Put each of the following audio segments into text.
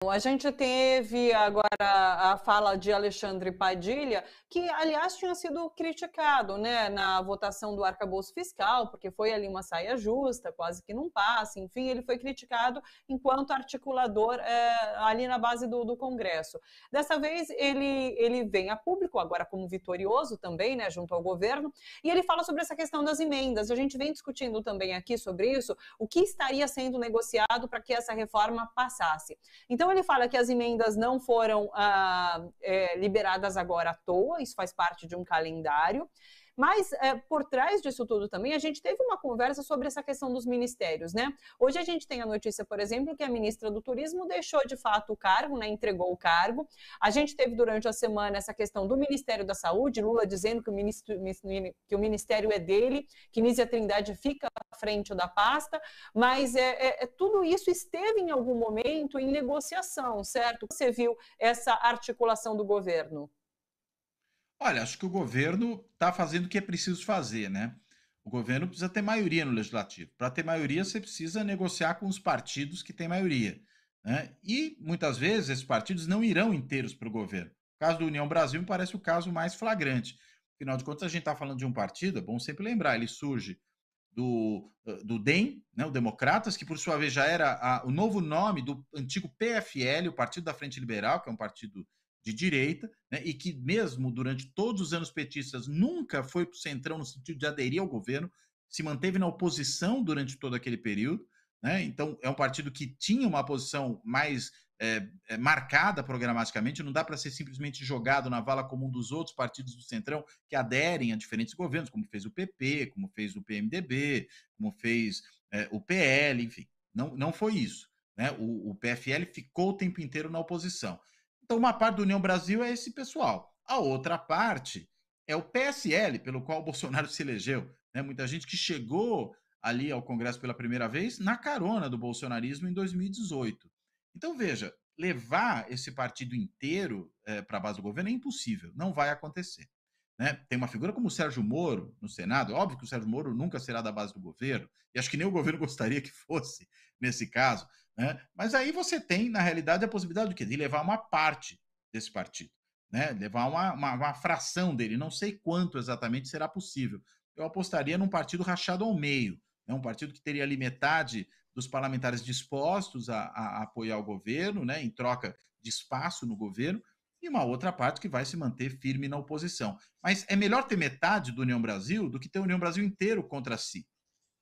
A gente teve agora a fala de Alexandre Padilha, que, aliás, tinha sido criticado, né, na votação do arcabouço fiscal, porque foi ali uma saia justa, quase que não passa, enfim, ele foi criticado enquanto articulador ali na base do Congresso. Dessa vez, ele vem a público, agora como vitorioso também, né, junto ao governo, e ele fala sobre essa questão das emendas. A gente vem discutindo também aqui sobre isso, o que estaria sendo negociado para que essa reforma passasse. Então, ele fala que as emendas não foram liberadas agora à toa, isso faz parte de um calendário, mas por trás disso tudo também, a gente teve uma conversa sobre essa questão dos ministérios, né? Hoje a gente tem a notícia, por exemplo, que a ministra do Turismo deixou de fato o cargo, né? Entregou o cargo. A gente teve durante a semana essa questão do Ministério da Saúde, Lula dizendo que o ministério é dele, que Nízia Trindade fica à frente da pasta, mas tudo isso esteve em algum momento em negociação, certo? Você viu essa articulação do governo? Olha, acho que o governo está fazendo o que é preciso fazer, né? O governo precisa ter maioria no legislativo. Para ter maioria, você precisa negociar com os partidos que têm maioria, né? E muitas vezes esses partidos não irão inteiros para o governo. O caso do União Brasil me parece o caso mais flagrante. Afinal de contas, a gente está falando de um partido, é bom sempre lembrar, ele surge do DEM, né, o Democratas, que por sua vez já era o novo nome do antigo PFL, o Partido da Frente Liberal, que é um partido de direita, né, e que mesmo durante todos os anos petistas nunca foi para o centrão no sentido de aderir ao governo, se manteve na oposição durante todo aquele período, né? Então é um partido que tinha uma posição mais marcada programaticamente, não dá para ser simplesmente jogado na vala comum dos outros partidos do centrão que aderem a diferentes governos, como fez o PP, como fez o PMDB, como fez o PL, enfim, não foi isso, né? O PFL ficou o tempo inteiro na oposição. Então, uma parte do União Brasil é esse pessoal. A outra parte é o PSL, pelo qual o Bolsonaro se elegeu. Né? Muita gente que chegou ali ao Congresso pela primeira vez na carona do bolsonarismo em 2018. Então, veja, levar esse partido inteiro para a base do governo é impossível, não vai acontecer. Né? Tem uma figura como o Sérgio Moro no Senado, óbvio que o Sérgio Moro nunca será da base do governo, e acho que nem o governo gostaria que fosse nesse caso, né? Mas aí você tem, na realidade, a possibilidade do quê? De levar uma parte desse partido, né? Levar uma fração dele, não sei quanto exatamente será possível. Eu apostaria num partido rachado ao meio, né? Um partido que teria ali metade dos parlamentares dispostos a apoiar o governo, né? Em troca de espaço no governo, e uma outra parte que vai se manter firme na oposição. Mas é melhor ter metade do União Brasil do que ter o União Brasil inteiro contra si.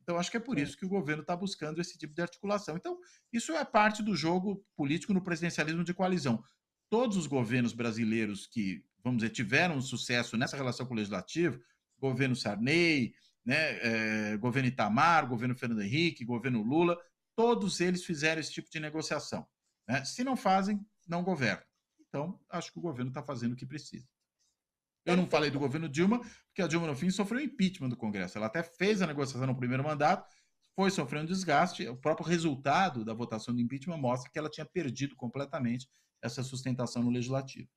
Então, acho que é por Sim. isso que o governo está buscando esse tipo de articulação. Então, isso é parte do jogo político no presidencialismo de coalizão. Todos os governos brasileiros que, vamos dizer, tiveram sucesso nessa relação com o legislativo, governo Sarney, né, governo Itamar, governo Fernando Henrique, governo Lula, todos eles fizeram esse tipo de negociação. Né? Se não fazem, não governam. Então, acho que o governo está fazendo o que precisa. Eu não falei do Perfeito. governo Dilma, porque a Dilma, no fim, sofreu impeachment do Congresso. Ela até fez a negociação no primeiro mandato, foi sofrendo desgaste. O próprio resultado da votação do impeachment mostra que ela tinha perdido completamente essa sustentação no legislativo.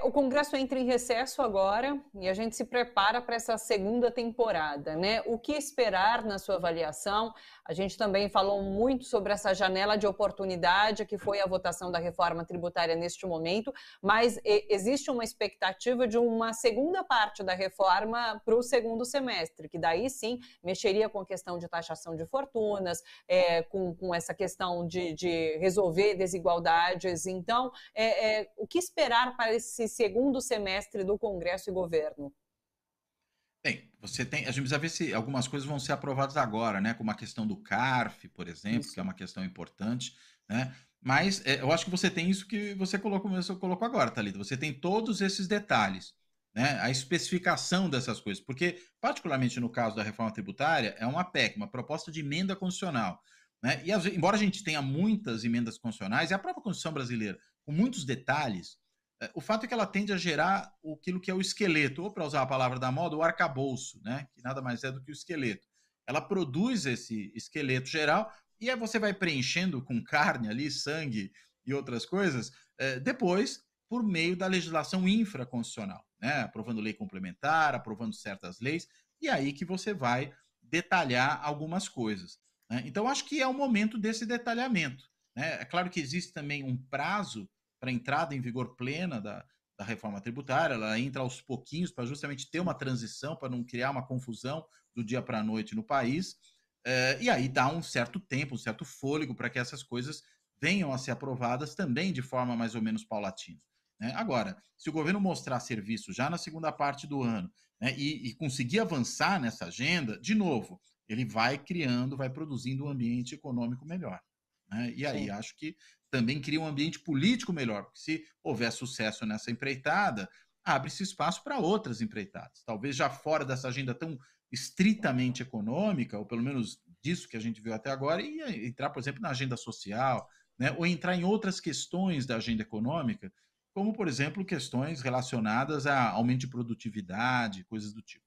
O Congresso entra em recesso agora e a gente se prepara para essa segunda temporada, né? O que esperar na sua avaliação? A gente também falou muito sobre essa janela de oportunidade que foi a votação da reforma tributária neste momento, mas existe uma expectativa de uma segunda parte da reforma para o segundo semestre, que daí sim mexeria com a questão de taxação de fortunas, com essa questão de resolver desigualdades. Então, o que esperar para esse segundo semestre do Congresso e governo? Bem, você tem. A gente precisa ver se algumas coisas vão ser aprovadas agora, né? Como a questão do CARF, por exemplo, que é Isso. uma questão importante, né? Mas eu acho que você tem isso que você colocou agora, Thalita. Você tem todos esses detalhes, né? A especificação dessas coisas. Porque, particularmente no caso da reforma tributária, é uma PEC, uma proposta de emenda constitucional. Né? E, embora a gente tenha muitas emendas constitucionais, e a própria Constituição brasileira, com muitos detalhes, o fato é que ela tende a gerar aquilo que é o esqueleto, ou para usar a palavra da moda, o arcabouço, né? Que nada mais é do que o esqueleto. Ela produz esse esqueleto geral e aí você vai preenchendo com carne ali, sangue e outras coisas, depois por meio da legislação infraconstitucional, né? Aprovando lei complementar, aprovando certas leis, e aí que você vai detalhar algumas coisas. Né? Então, acho que é o momento desse detalhamento. né? É claro que existe também um prazo para entrada em vigor plena da reforma tributária, ela entra aos pouquinhos para justamente ter uma transição, para não criar uma confusão do dia para a noite no país, e aí dá um certo tempo, um certo fôlego para que essas coisas venham a ser aprovadas também de forma mais ou menos paulatina. Né? Agora, se o governo mostrar serviço já na segunda parte do ano, né, e conseguir avançar nessa agenda, de novo, ele vai criando, vai produzindo um ambiente econômico melhor. Né? E aí Sim. acho que também cria um ambiente político melhor, porque se houver sucesso nessa empreitada, abre-se espaço para outras empreitadas. Talvez já fora dessa agenda tão estritamente econômica, ou pelo menos disso que a gente viu até agora, e entrar, por exemplo, na agenda social, né? Ou entrar em outras questões da agenda econômica, como, por exemplo, questões relacionadas a aumento de produtividade, coisas do tipo.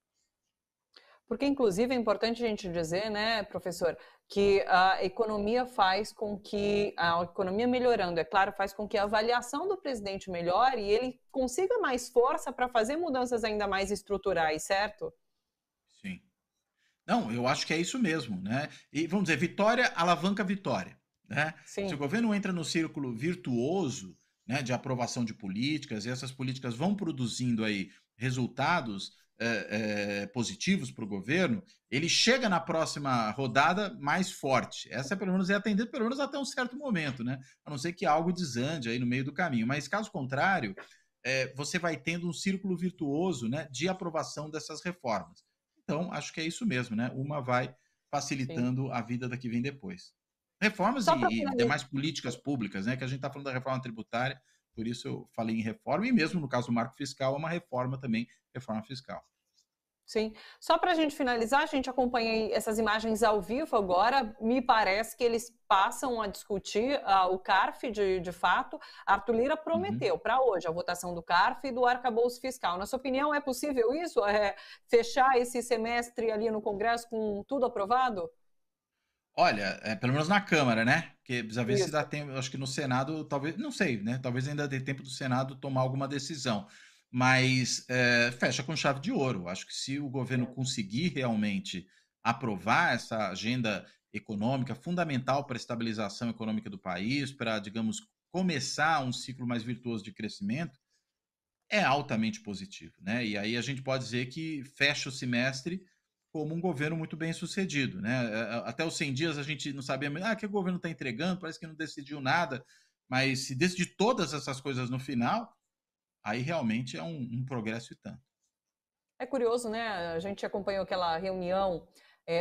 Porque, inclusive, é importante a gente dizer, né, professor, que a economia faz com que, a economia melhorando, é claro, faz com que a avaliação do presidente melhore e ele consiga mais força para fazer mudanças ainda mais estruturais, certo? Sim. Não, eu acho que é isso mesmo, né? E vamos dizer, vitória alavanca vitória, né? Se o Sim. governo entra no círculo virtuoso, né, de aprovação de políticas, e essas políticas vão produzindo aí resultados positivos para o governo, ele chega na próxima rodada mais forte. Essa pelo menos é atendida pelo menos até um certo momento, né? A não ser que algo desande aí no meio do caminho. Mas caso contrário, você vai tendo um círculo virtuoso, né, de aprovação dessas reformas. Então, acho que é isso mesmo, né? Uma vai Sim. facilitando a vida da que vem depois. Reformas Só para e finalizar. demais políticas públicas, né? Que a gente está falando da reforma tributária, por isso eu falei em reforma, e mesmo no caso do marco fiscal, é uma reforma também, reforma fiscal. Sim. Só para a gente finalizar, a gente acompanha essas imagens ao vivo agora. Me parece que eles passam a discutir o CARF de fato. Arthur Lira Uhum. prometeu para hoje a votação do CARF e do arcabouço fiscal. Na sua opinião, é possível isso? Fechar esse semestre ali no Congresso com tudo aprovado? Olha, pelo menos na Câmara, né? Porque precisa ver se dá Isso. tempo. Acho que no Senado, talvez, não sei, né? Talvez ainda dê tempo do Senado tomar alguma decisão. Mas fecha com chave de ouro. Acho que se o governo conseguir realmente aprovar essa agenda econômica fundamental para a estabilização econômica do país, para, digamos, começar um ciclo mais virtuoso de crescimento, é altamente positivo, né? E aí a gente pode dizer que fecha o semestre como um governo muito bem sucedido, né? Até os 100 dias a gente não sabia, que o governo está entregando, parece que não decidiu nada, mas se decidir todas essas coisas no final, aí realmente é um progresso e tanto. É curioso, né? A gente acompanhou aquela reunião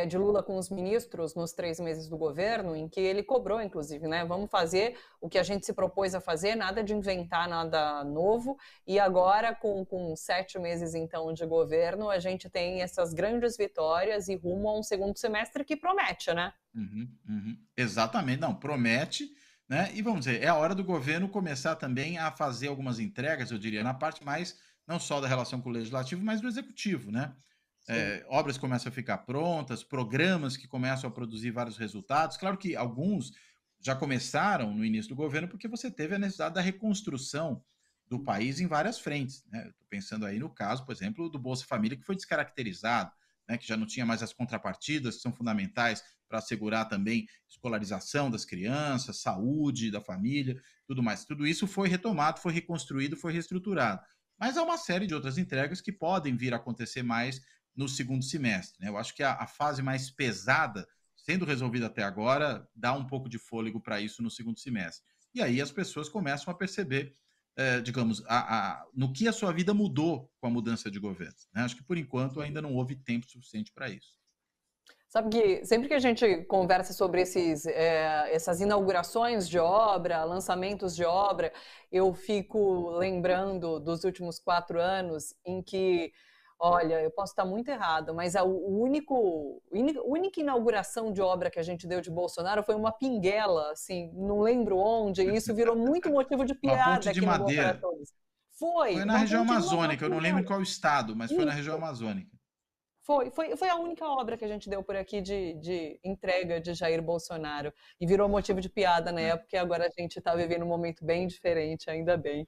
de Lula com os ministros nos 3 meses do governo, em que ele cobrou, inclusive, né? Vamos fazer o que a gente se propôs a fazer, nada de inventar nada novo. E agora, com 7 meses, então, de governo, a gente tem essas grandes vitórias e rumo a um segundo semestre que promete, né? Uhum, uhum. Exatamente, não, promete, né? E vamos dizer, é a hora do governo começar também a fazer algumas entregas, eu diria, na parte mais, não só da relação com o legislativo, mas do executivo, né? Sim. Obras começam a ficar prontas, programas que começam a produzir vários resultados. Claro que alguns já começaram no início do governo, porque você teve a necessidade da reconstrução do país em várias frentes, né? Estou pensando aí no caso, por exemplo, do Bolsa Família, que foi descaracterizado, né? Que já não tinha mais as contrapartidas que são fundamentais para assegurar também escolarização das crianças, saúde da família, tudo mais. Tudo isso foi retomado, foi reconstruído, foi reestruturado. Mas há uma série de outras entregas que podem vir a acontecer mais no segundo semestre. Né? Eu acho que a fase mais pesada, sendo resolvida até agora, dá um pouco de fôlego para isso no segundo semestre. E aí as pessoas começam a perceber, digamos, no que a sua vida mudou com a mudança de governo. Né? Acho que por enquanto ainda não houve tempo suficiente para isso. Sabe que sempre que a gente conversa sobre essas inaugurações de obra, lançamentos de obra, eu fico lembrando dos últimos 4 anos em que, olha, eu posso estar muito errado, mas única inauguração de obra que a gente deu de Bolsonaro foi uma pinguela, assim, não lembro onde, e isso virou muito motivo de Uma ponte piada de aqui no Bom para madeira. Todos. Foi Foi na uma região ponte de uma amazônica, eu não lembro em pinguela. qual estado, mas foi na região amazônica. Foi a única obra que a gente deu por aqui de entrega de Jair Bolsonaro. E virou motivo de piada na Né? época, e agora a gente está vivendo um momento bem diferente, ainda bem.